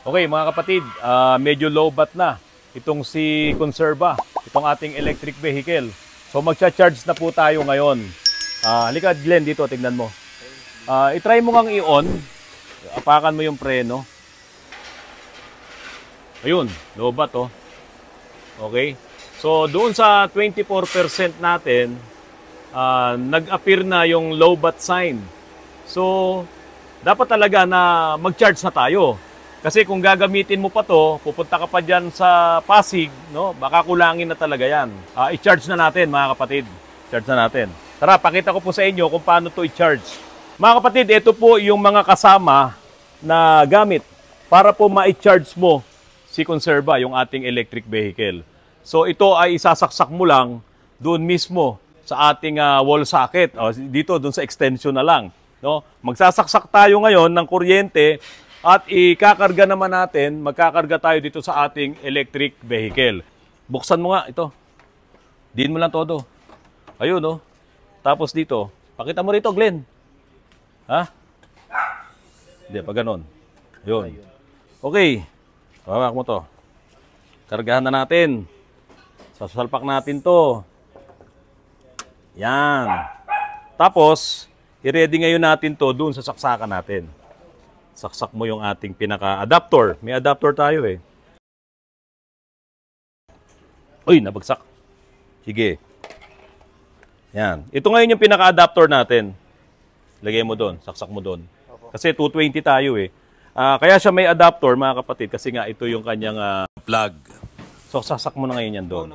Okay mga kapatid, medyo low bat na itong si Conserva, itong ating electric vehicle. So magcha-charge na po tayo ngayon. Halika Glenn dito, tingnan mo. I-try mo ngang i-on. Apakan mo yung preno. Ayun, low bat oh. Okay. So doon sa 24% natin, nag-appear na yung low bat sign. So dapat talaga na mag-charge na tayo. Kasi kung gagamitin mo pa to, pupunta ka pa dyan sa Pasig, no? Baka kulangin na talaga yan. I-charge na natin mga kapatid. Charge na natin. Tara, pakita ko po sa inyo kung paano to i-charge. Mga kapatid, ito po yung mga kasama na gamit para po ma-charge mo si Conserva, yung ating electric vehicle. So ito ay isasaksak mo lang doon mismo sa ating wall socket. Dito, doon sa extension na lang. No? Magsasaksak tayo ngayon ng kuryente at ikakarga naman natin, magkakarga tayo dito sa ating electric vehicle. Buksan mo nga ito. Diin mo lang todo. Ayun, no? Tapos dito. Pakita mo rito, Glenn. Ha? Hindi, pa ganon. Ayun. Okay. Hawak mo to. Kargahan na natin. Sasalpak natin to. Yan. Tapos, i-ready ngayon natin to doon sa saksakan natin. Saksak mo yung ating pinaka-adapter. May adapter tayo eh. Uy, nabagsak. Sige. Yan. Ito ngayon yung pinaka-adapter natin. Lagay mo doon. Saksak mo doon. Kasi 220 tayo eh. Kaya siya may adapter, mga kapatid, kasi nga ito yung kanyang plug. So, saksak mo na ngayon yan doon.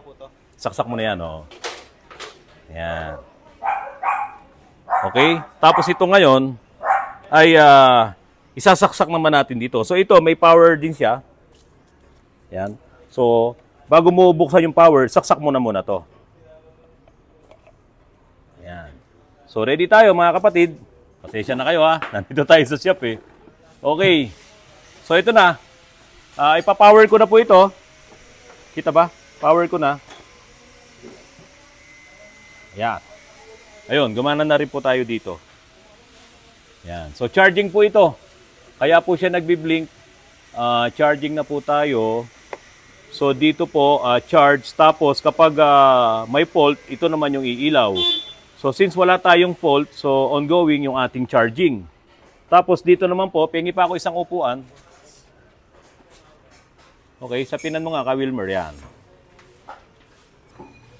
Saksak mo na yan, oh. Yan. Okay? Tapos ito ngayon ay isasaksak naman natin dito. So ito, may power din siya. Yan. So, bago mo buksan yung power, saksak mo na muna to. Yan. So, ready tayo mga kapatid. Pasensya na kayo ha. Nandito tayo sa shop eh. Okay. So, ito na. Ipa-power ko na po ito. Kita ba? Power ko na. Yan. Ayun, gumana na rin po tayo dito. Yan. So, charging po ito. Kaya po siya nagbi-blink. Charging na po tayo. So, dito po, charge. Tapos, kapag may fault, ito naman yung iilaw. So, since wala tayong fault, so ongoing yung ating charging. Tapos, dito naman po, pengi pa ako isang upuan. Okay, sapinan mo nga ka, Wilmer. Yan.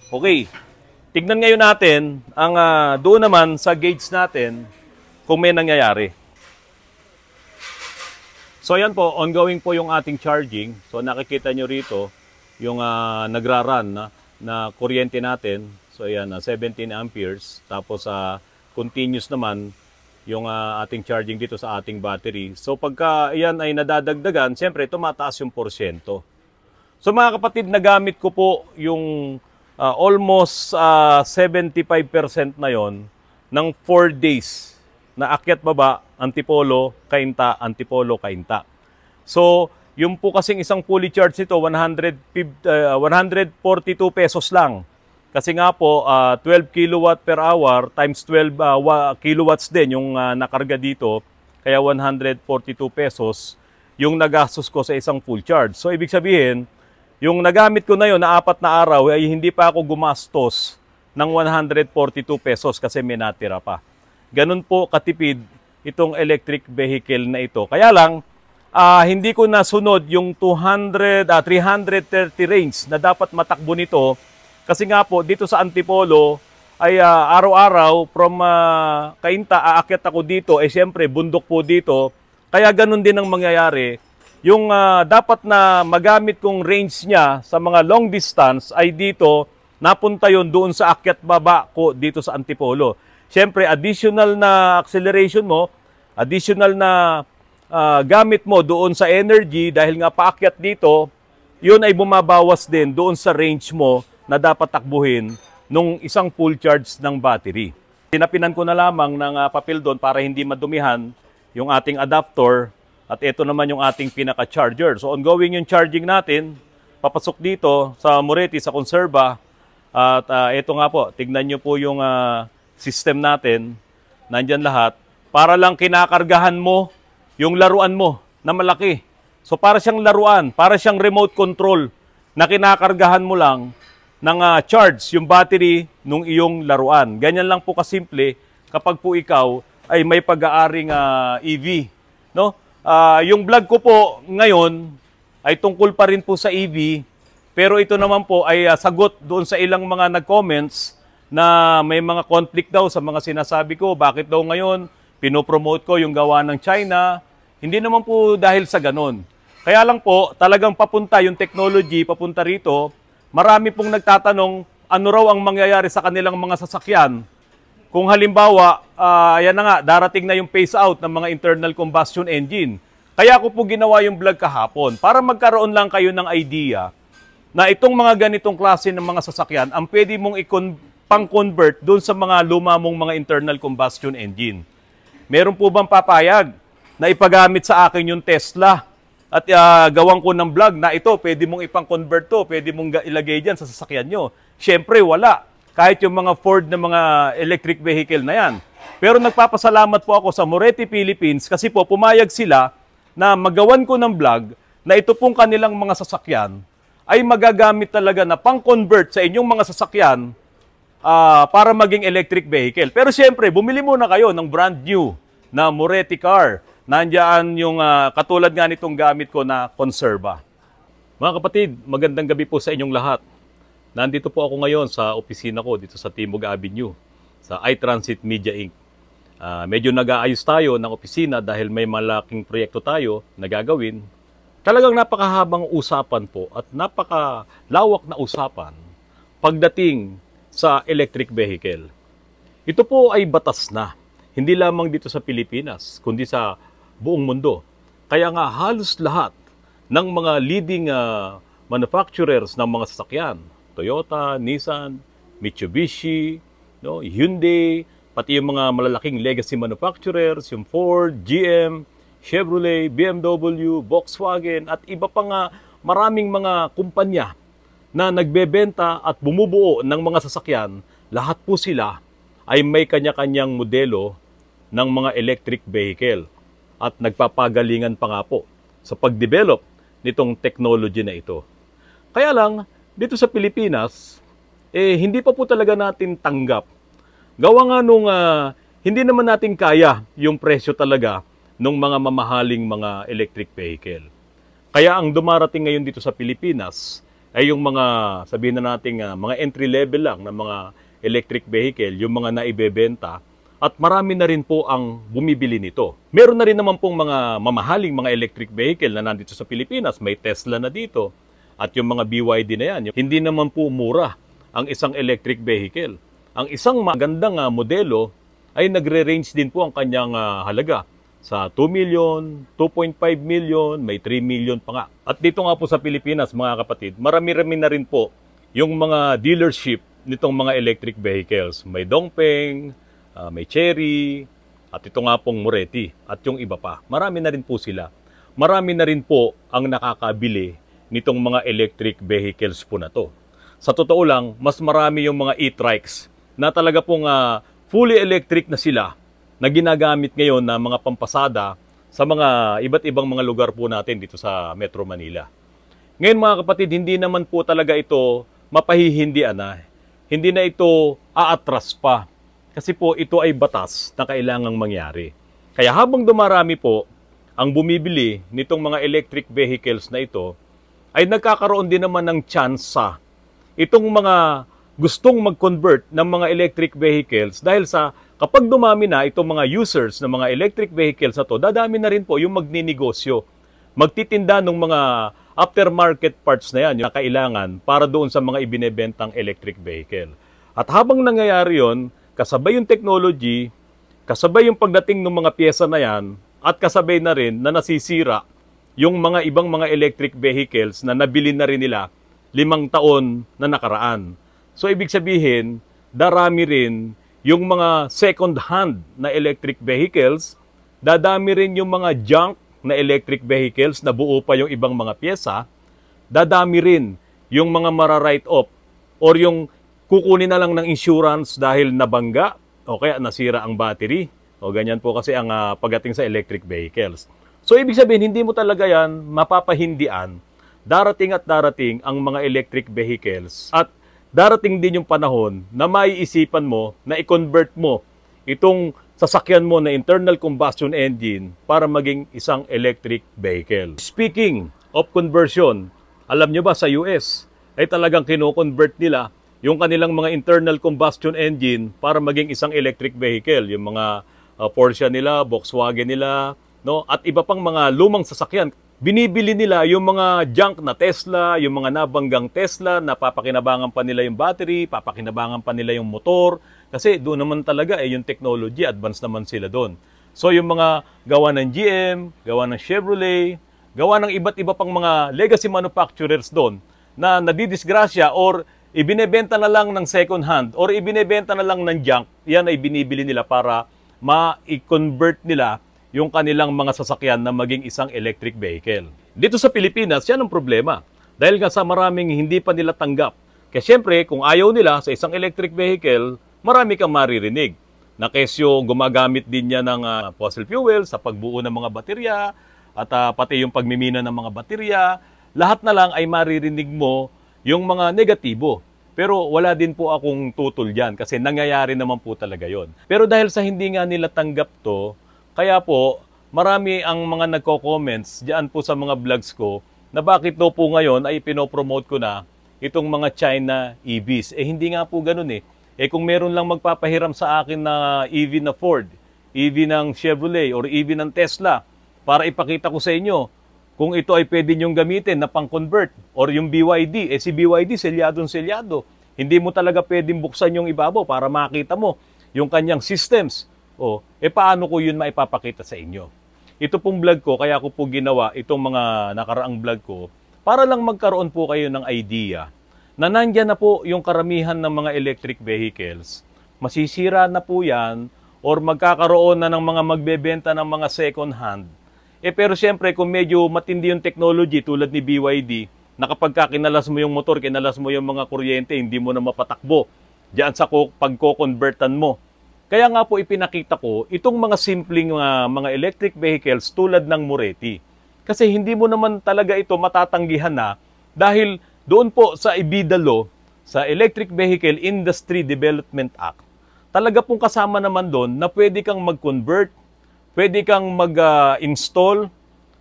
Okay. Tignan ngayon natin, ang doon naman sa gauge natin, kung may nangyayari. So ayan po, ongoing po yung ating charging. So nakikita nyo rito yung nagra-run na kuryente natin. So ayan, 17 amperes. Tapos continuous naman yung ating charging dito sa ating battery. So pagka ayan ay nadadagdagan, siyempre tumataas yung porsyento. So mga kapatid, nagamit ko po yung almost 75% na yon ng 4 days na akyat baba, Antipolo, Cainta, Antipolo, Cainta. So, yung po kasing isang fully charged nito, 142 pesos lang. Kasi nga po, 12 kilowatt per hour times 12 kilowatts din yung nakarga dito. Kaya 142 pesos yung nagastos ko sa isang full charge. So, ibig sabihin, yung nagamit ko na yun na 4 na araw, ay hindi pa ako gumastos ng 142 pesos kasi may natira pa. Ganun po katipid itong electric vehicle na ito. Kaya lang, hindi ko nasunod yung 330 range na dapat matakbo nito. Kasi nga po, dito sa Antipolo, ay araw-araw from Cainta, aakyat ako dito. Siyempre, bundok po dito. Kaya ganun din ang mangyayari. Yung dapat na magamit kong range niya sa mga long distance ay dito, napunta yon doon sa akyat baba ko dito sa Antipolo. Siyempre, additional na acceleration mo, additional na gamit mo doon sa energy dahil nga paakyat dito, yun ay bumabawas din doon sa range mo na dapat takbuhin nung isang full charge ng battery. Tinapinan ko na lamang ng papel doon para hindi madumihan yung ating adapter at ito naman yung ating pinaka-charger. So ongoing yung charging natin, papasok dito sa Moretti, sa Conserva. At ito nga po, tignan nyo po yung system natin, nandyan lahat, para lang kinakargahan mo yung laruan mo na malaki. So para siyang laruan, para siyang remote control na kinakargahan mo lang ng charge yung battery nung iyong laruan. Ganyan lang po kasimple kapag po ikaw ay may pag-aaring EV. No? Yung vlog ko po ngayon ay tungkol pa rin po sa EV, pero ito naman po ay sagot doon sa ilang mga nag-comments na may mga conflict daw sa mga sinasabi ko. Bakit daw ngayon pinopromote ko yung gawa ng China? Hindi naman po dahil sa ganon. Kaya lang po, talagang papunta yung technology, papunta rito. Marami pong nagtatanong, ano raw ang mangyayari sa kanilang mga sasakyan? Kung halimbawa, yan na nga, darating na yung phase out ng mga internal combustion engine. Kaya ko po ginawa yung vlog kahapon para magkaroon lang kayo ng idea na itong mga ganitong klase ng mga sasakyan ang pwede mong pang-convert doon sa mga luma mong mga internal combustion engine. Meron po bang papayag na ipagamit sa akin yung Tesla? At gawang ko ng vlog na ito, pwede mong ipang-convert to, pwede mong ilagay dyan sa sasakyan nyo. Siyempre, wala. Kahit yung mga Ford na mga electric vehicle na yan. Pero nagpapasalamat po ako sa Moretti Philippines kasi po pumayag sila na magawan ko ng vlog na ito pong kanilang mga sasakyan ay magagamit talaga na pang-convert sa inyong mga sasakyan para maging electric vehicle. Pero siyempre, bumili muna kayo ng brand new na Moretti car. Nandiyan yung katulad nga nitong gamit ko na Conserva. Mga kapatid, magandang gabi po sa inyong lahat. Nandito po ako ngayon sa opisina ko dito sa Timog Avenue, sa iTransit Media Inc. Medyo nag-aayos tayo ng opisina dahil may malaking proyekto tayo na gagawin. Talagang napakahabang usapan po at napakalawak na usapan pagdating sa electric vehicle. Ito po ay batas na, hindi lamang dito sa Pilipinas, kundi sa buong mundo. Kaya nga halos lahat ng mga leading manufacturers ng mga sasakyan, Toyota, Nissan, Mitsubishi, no, Hyundai, pati yung mga malalaking legacy manufacturers, yung Ford, GM, Chevrolet, BMW, Volkswagen, at iba pa nga maraming mga kumpanya na nagbebenta at bumubuo ng mga sasakyan, lahat po sila ay may kanya-kanyang modelo ng mga electric vehicle. At nagpapagalingan pa nga po sa pag-develop nitong technology na ito. Kaya lang, dito sa Pilipinas, hindi pa po talaga natin tanggap. Gawa nga nung hindi naman natin kaya yung presyo talaga ng mga mamahaling mga electric vehicle. Kaya ang dumarating ngayon dito sa Pilipinas ay yung mga, sabihin na natin, mga entry level lang na mga electric vehicle, yung mga naibebenta. At marami na rin po ang bumibili nito. Meron na rin naman pong mga mamahaling mga electric vehicle na nandito sa Pilipinas. May Tesla na dito. At yung mga BYD na yan. Hindi naman po mura ang isang electric vehicle. Ang isang magandang modelo ay nagre-range din po ang kanyang halaga. Sa 2 million, 2.5 million, may 3 million pa nga. At dito nga po sa Pilipinas, mga kapatid, marami-rami na rin po yung mga dealership nitong mga electric vehicles. May Dongfeng, may Chery, at ito nga pong Moretti, at yung iba pa. Marami na rin po sila. Marami na rin po ang nakakabili nitong mga electric vehicles po na to. Sa totoo lang, mas marami yung mga e-trikes na talaga pong fully electric na sila na ginagamit ngayon na mga pampasada sa mga iba't ibang mga lugar po natin dito sa Metro Manila. Ngayon mga kapatid, hindi naman po talaga ito mapahihindian na. Hindi na ito aatras pa. Kasi po ito ay batas na kailangang mangyari. Kaya habang dumarami po ang bumibili nitong mga electric vehicles na ito, ay nagkakaroon din naman ng tsansa itong mga gustong mag-convert ng mga electric vehicles dahil sa kapag dumami na itong mga users ng mga electric vehicles na to, dadami na rin po yung magninegosyo. Magtitinda ng mga aftermarket parts na yan, yung kailangan para doon sa mga ibinebentang electric vehicle. At habang nangyayari yon, kasabay yung technology, kasabay yung pagdating ng mga pyesa na yan, at kasabay na rin na nasisira yung mga ibang mga electric vehicles na nabili na rin nila 5 taon na nakaraan. So ibig sabihin, darami rin yung mga second-hand na electric vehicles, dadami rin yung mga junk na electric vehicles na buo pa yung ibang mga pyesa, dadami rin yung mga mara-write off or yung kukunin na lang ng insurance dahil nabangga o kaya nasira ang battery. O ganyan po kasi ang pagdating sa electric vehicles. So ibig sabihin, hindi mo talaga yan mapapahindian. Darating at darating ang mga electric vehicles at darating din yung panahon na maiisipan mo na i-convert mo itong sasakyan mo na internal combustion engine para maging isang electric vehicle. Speaking of conversion, alam nyo ba sa US ay talagang kino-convert nila yung kanilang mga internal combustion engine para maging isang electric vehicle. Yung mga Porsche nila, Volkswagen nila, no? At iba pang mga lumang sasakyan. Binibili nila yung mga junk na Tesla, yung mga nabanggang Tesla, napapakinabangan pa nila yung battery, papakinabangan pa nila yung motor. Kasi doon naman talaga yung technology, advanced naman sila doon. So yung mga gawa ng GM, gawa ng Chevrolet, gawa ng iba't iba pang mga legacy manufacturers doon na nadidisgrasya or ibinebenta na lang ng second hand or ibinebenta na lang ng junk, yan ay binibili nila para ma-convert nila yung kanilang mga sasakyan na maging isang electric vehicle. Dito sa Pilipinas, yan ang problema. Dahil nga sa maraming hindi pa nila tanggap. Kaya syempre, kung ayaw nila sa isang electric vehicle, marami kang maririnig. Na kesyo gumagamit din niya ng fossil fuel sa pagbuo ng mga baterya at pati yung pagmimina ng mga baterya. Lahat na lang ay maririnig mo yung mga negatibo. Pero wala din po akong tutol dyan kasi nangyayari naman po talaga yon. Pero dahil sa hindi nga nila tanggap to, kaya po marami ang mga nagko-comments diyan po sa mga vlogs ko na bakit daw po ngayon ay pinopromote ko na itong mga China EVs. Hindi nga po ganun eh. Kung meron lang magpapahiram sa akin na EV na Ford, EV ng Chevrolet or EV ng Tesla para ipakita ko sa inyo kung ito ay pwede nyong gamitin na pang-convert or yung BYD, si BYD selyadong-selyado. Hindi mo talaga pwedeng buksan yung ibabaw para makita mo yung kanyang systems. Paano ko yun maipapakita sa inyo? Ito pong vlog ko, kaya ko po ginawa itong mga nakaraang vlog ko para lang magkaroon po kayo ng idea na nandyan na po yung karamihan ng mga electric vehicles. Masisira na po yan or magkakaroon na ng mga magbebenta ng mga second hand. Pero siyempre kung medyo matindi yung technology tulad ni BYD, na kapag kinalas mo yung motor, kinalas mo yung mga kuryente, hindi mo na mapatakbo diyan sa pagko-convertan mo. Kaya nga po ipinakita ko itong mga simpleng mga electric vehicles tulad ng Moretti. Kasi hindi mo naman talaga ito matatanggihan na dahil doon po sa EBITDA law, sa Electric Vehicle Industry Development Act, talaga pong kasama naman doon na pwede kang mag-convert, pwede kang mag-install,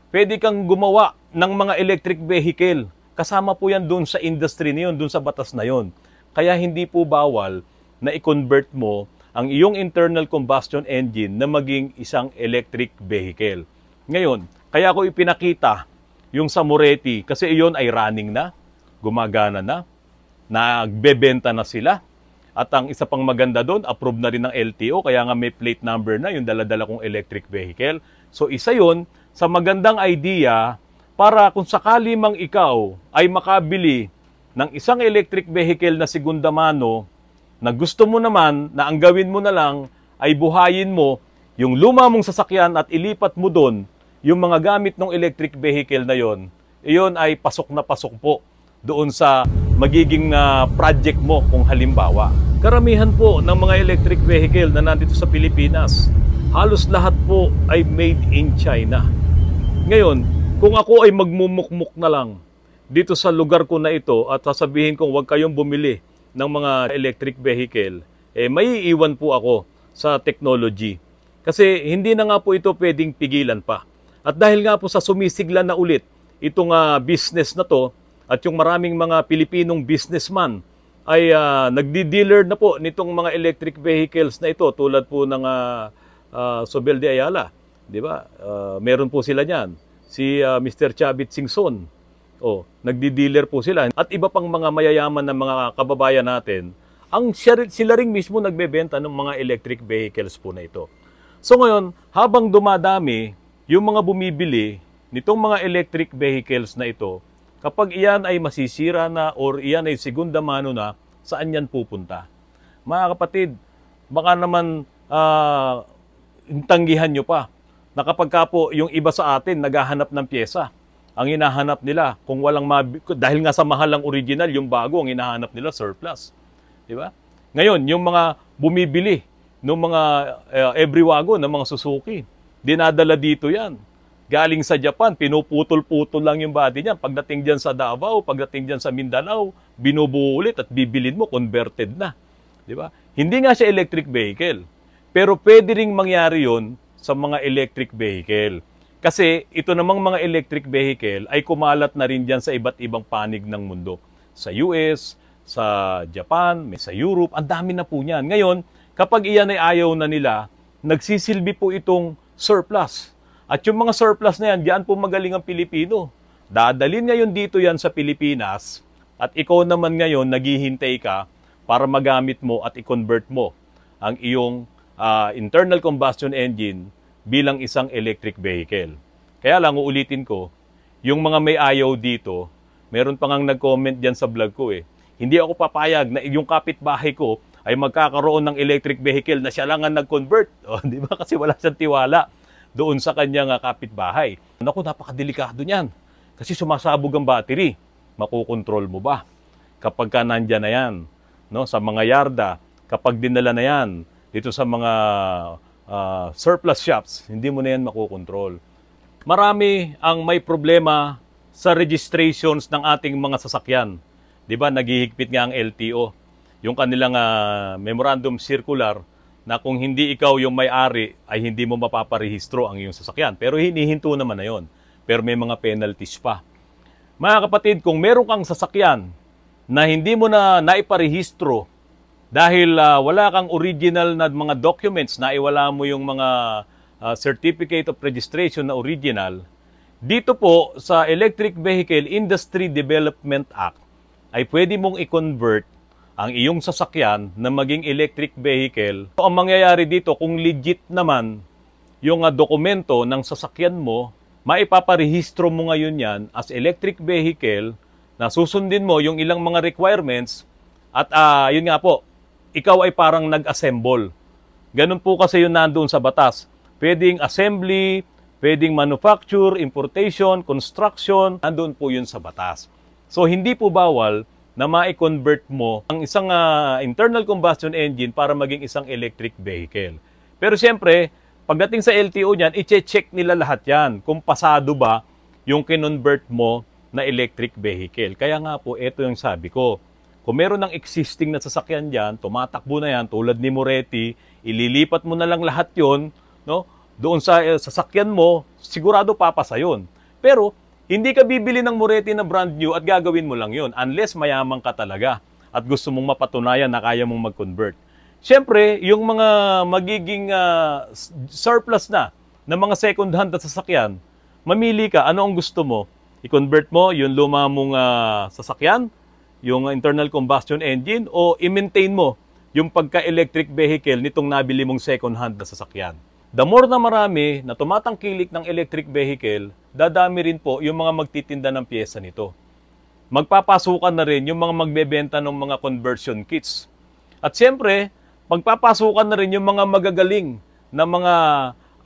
pwede kang gumawa ng mga electric vehicle. Kasama po yan doon sa industry na yun, doon sa batas na yun. Kaya hindi po bawal na i-convert mo ang iyong internal combustion engine na maging isang electric vehicle. Ngayon, kaya ko ipinakita yung sa Moretti kasi iyon ay running na, gumagana na, nagbebenta na sila. At ang isa pang maganda doon, approved na rin ng LTO, kaya nga may plate number na yung dala-dala kong electric vehicle. So isa yon sa magandang idea para kung sakali mang ikaw ay makabili ng isang electric vehicle na segunda mano, na gusto mo naman na ang gawin mo na lang ay buhayin mo yung luma mong sasakyan at ilipat mo doon yung mga gamit ng electric vehicle na yon. Iyon ay pasok na pasok po doon sa magiging project mo kung halimbawa. Karamihan po ng mga electric vehicle na nandito sa Pilipinas, halos lahat po ay made in China. Ngayon, kung ako ay magmumukmuk na lang dito sa lugar ko na ito at sasabihin kong huwag kayong bumili ng mga electric vehicle, may iiwan po ako sa technology. Kasi hindi na nga po ito pwedeng pigilan pa. At dahil nga po sa sumisigla na ulit itong business na to at yung maraming mga Pilipinong businessman ay nagdi-dealer na po nitong mga electric vehicles na ito tulad po ng Sobel de Ayala. Di ba? Meron po sila niyan. Si Mr. Chavit Singson. Nagdi-dealer po sila. At iba pang mga mayayaman na mga kababayan natin, sila ring mismo nagbebenta ng mga electric vehicles po na ito. So ngayon, habang dumadami yung mga bumibili nitong mga electric vehicles na ito, kapag iyan ay masisira na or iyan ay segunda mano na, saan yan pupunta? Mga kapatid, baka naman tanggihan nyo pa na kapag ka po yung iba sa atin naghahanap ng pyesa, ang hinahanap nila, kung walang dahil nga sa mahal ng original, yung bago, ang hinahanap nila surplus. Di ba? Ngayon, yung mga bumibili ng mga every wagon ng mga Suzuki, dinadala dito yan. galing sa Japan, pinuputol-putol lang yung body niya. Pagdating dyan sa Davao, pagdating dyan sa Mindanao, binubuo ulit at bibilin mo, converted na. Di ba? Hindi nga siya electric vehicle. Pero pwede ring mangyari yon sa mga electric vehicle. Kasi ito namang mga electric vehicle ay kumalat na rin dyan sa iba't ibang panig ng mundo. Sa US, sa Japan, may sa Europe, ang dami na po niyan. Ngayon, kapag iyan ay ayaw na nila, nagsisilbi po itong surplus. At yung mga surplus na yan, diyan po magaling ang Pilipino. Dadalhin ngayon dito yan sa Pilipinas at ikaw naman ngayon naghihintay ka para magamit mo at i-convert mo ang iyong internal combustion engine bilang isang electric vehicle. Kaya lang, uulitin ko, yung mga may ayaw dito, meron pa ngang nag-comment dyan sa vlog ko eh. Hindi ako papayag na yung kapitbahay ko ay magkakaroon ng electric vehicle na siya lang ang nag-convert. O, di ba? Kasi wala siyang tiwala doon sa kanyang kapitbahay. Naku, napakadelikado niyan. Kasi sumasabog ang battery. Makukontrol mo ba? Kapag ka nandyan na yan, no? Sa mga yarda, kapag dinala na yan, dito sa mga surplus shops, hindi mo na yan makukontrol. Marami ang may problema sa registrations ng ating mga sasakyan. Di ba, naghihigpit nga ang LTO. Yung kanilang memorandum circular na kung hindi ikaw yung may-ari ay hindi mo mapaparehistro ang iyong sasakyan. Pero hinihinto naman na yon. Pero may mga penalties pa. Mga kapatid, kung meron kang sasakyan na hindi mo na naiparehistro dahil wala kang original na mga documents, na iwala mo yung mga certificate of registration na original, dito po sa Electric Vehicle Industry Development Act ay pwede mong i-convert ang iyong sasakyan na maging electric vehicle. So, ang mangyayari dito, kung legit naman yung dokumento ng sasakyan mo, maipaparehistro mo ngayon yan as electric vehicle na susundin mo yung ilang mga requirements at yun nga po, ikaw ay parang nag-assemble. Ganun po kasi yun nandoon sa batas. Pwedeng assembly, pwedeng manufacture, importation, construction, nandoon po yun sa batas. So, hindi po bawal na ma-convert mo ang isang internal combustion engine para maging isang electric vehicle. Pero siyempre, pagdating sa LTO niyan, i-check nila lahat yan kung pasado ba yung kinonvert mo na electric vehicle. Kaya nga po, ito yung sabi ko. Kung meron ng existing na sasakyan dyan, tumatakbo na yan, tulad ni Moretti, ililipat mo na lang lahat yon, no? Doon sa sasakyan mo, sigurado papasa yun. Pero, hindi ka bibili ng Moretti na brand new at gagawin mo lang yun unless mayaman ka talaga at gusto mong mapatunayan na kaya mong mag-convert. Siyempre, yung mga magiging surplus na mga second hand na sasakyan, mamili ka, ano ang gusto mo? I-convert mo yung luma mong sasakyan, yung internal combustion engine, o i-maintain mo yung pagka-electric vehicle nitong nabili mong second hand na sasakyan. The more na marami na tumatangkilik ng electric vehicle, dadami rin po yung mga magtitinda ng pyesa nito. Magpapasukan na rin yung mga magbebenta ng mga conversion kits. At siyempre, magpapasukan na rin yung mga magagaling na mga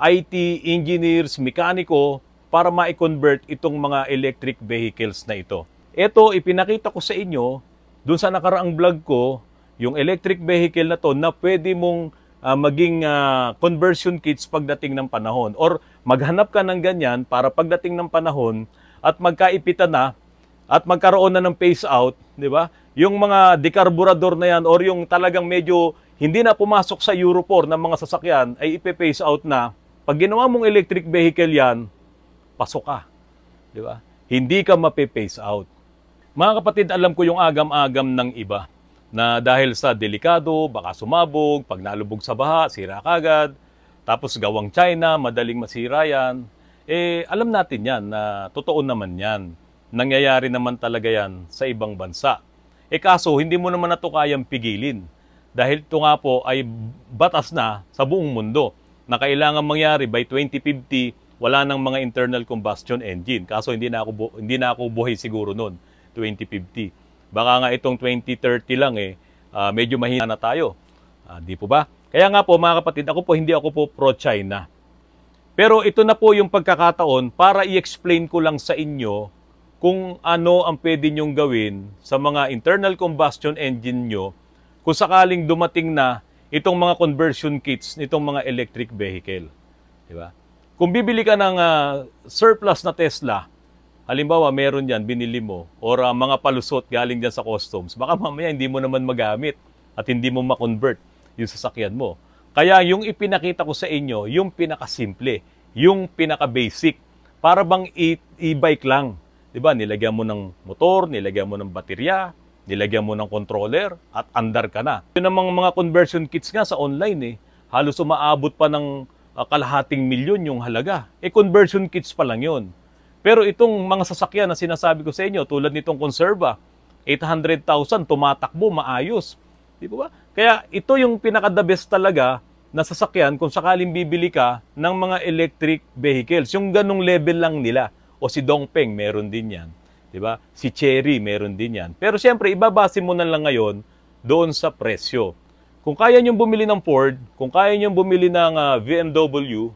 IT engineers, mekaniko, para ma-convert itong mga electric vehicles na ito. Ito, ipinakita ko sa inyo, dun sa nakaraang vlog ko, yung electric vehicle na to na pwede mong maging conversion kits pagdating ng panahon. Or maghanap ka ng ganyan para pagdating ng panahon at magkaipitan na at magkaroon na ng phase out, di ba? Yung mga decarburador na yan or yung talagang medyo hindi na pumasok sa Euro 4 ng mga sasakyan ay ipe-phase out na. Pag ginawa mong electric vehicle yan, pasok ka. Di ba? Hindi ka mape-phase out. Mga kapatid, alam ko yung agam-agam ng iba na dahil sa delikado, baka sumabog, pag nalubog sa baha, sira kagad, tapos gawang China, madaling masira yan. Alam natin yan na totoo naman yan. Nangyayari naman talaga yan sa ibang bansa. Kaso, hindi mo naman na ito kayang pigilin. Dahil ito nga po ay batas na sa buong mundo na kailangan mangyari by 2050, wala nang mga internal combustion engine. Kaso hindi na ako buhay siguro noon, 2050. Baka nga itong 2030 lang medyo mahina na tayo. Di po ba? Kaya nga po mga kapatid, hindi ako po pro-China. Pero ito na po yung pagkakataon para i-explain ko lang sa inyo kung ano ang pwede nyong gawin sa mga internal combustion engine nyo kung sakaling dumating na itong mga conversion kits nitong mga electric vehicle. Di ba? Kung bibili ka ng surplus na Tesla, halimbawa meron dyan, binili mo, or mga palusot galing dyan sa customs, baka mamaya hindi mo naman magamit at hindi mo ma-convert yung sasakyan mo. Kaya yung ipinakita ko sa inyo, yung pinakasimple, yung pinaka-basic, para bang e-bike lang. Diba? Nilagyan mo ng motor, nilagyan mo ng baterya, nilagyan mo ng controller, at andar ka na. Yun ang mga conversion kits nga sa online halos umaabot pa ng kalahating milyon yung halaga. Conversion kits pa lang yun. Pero itong mga sasakyan na sinasabi ko sa inyo, tulad nitong Conserva, 800,000, tumatakbo, maayos. Di ba? Kaya ito yung pinaka-the best talaga na sasakyan kung sakaling bibili ka ng mga electric vehicles. Yung ganong level lang nila. O si Dongfeng, meron din yan. Diba? Si Chery, meron din yan. Pero siyempre, ibabase mo na lang ngayon doon sa presyo. Kung kaya nyo bumili ng Ford, kung kaya nyo bumili ng BMW,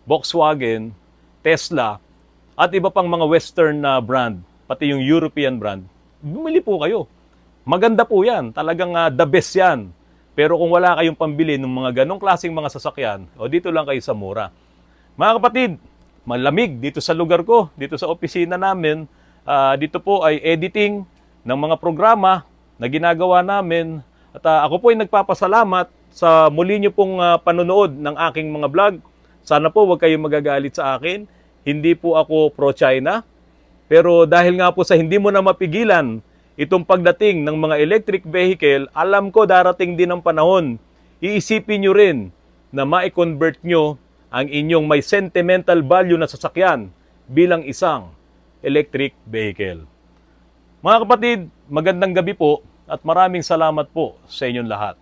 Volkswagen, Tesla, at iba pang mga Western brand, pati yung European brand, bumili po kayo. Maganda po yan. Talagang the best yan. Pero kung wala kayong pambili ng mga ganong klaseng mga sasakyan, o dito lang kayo sa mura. Mga kapatid, malamig dito sa lugar ko, dito sa opisina namin. Dito po ay editing ng mga programa na ginagawa namin. At ako po ay nagpapasalamat sa muli nyo pong panonood ng aking mga vlog. Sana po huwag kayong magagalit sa akin. Hindi po ako pro-China. Pero dahil nga po sa hindi mo na mapigilan itong pagdating ng mga electric vehicle, alam ko darating din ang panahon. Iisipin nyo rin na ma-convert nyo ang inyong may sentimental value na sasakyan bilang isang electric vehicle. Mga kapatid, magandang gabi po at maraming salamat po sa inyong lahat.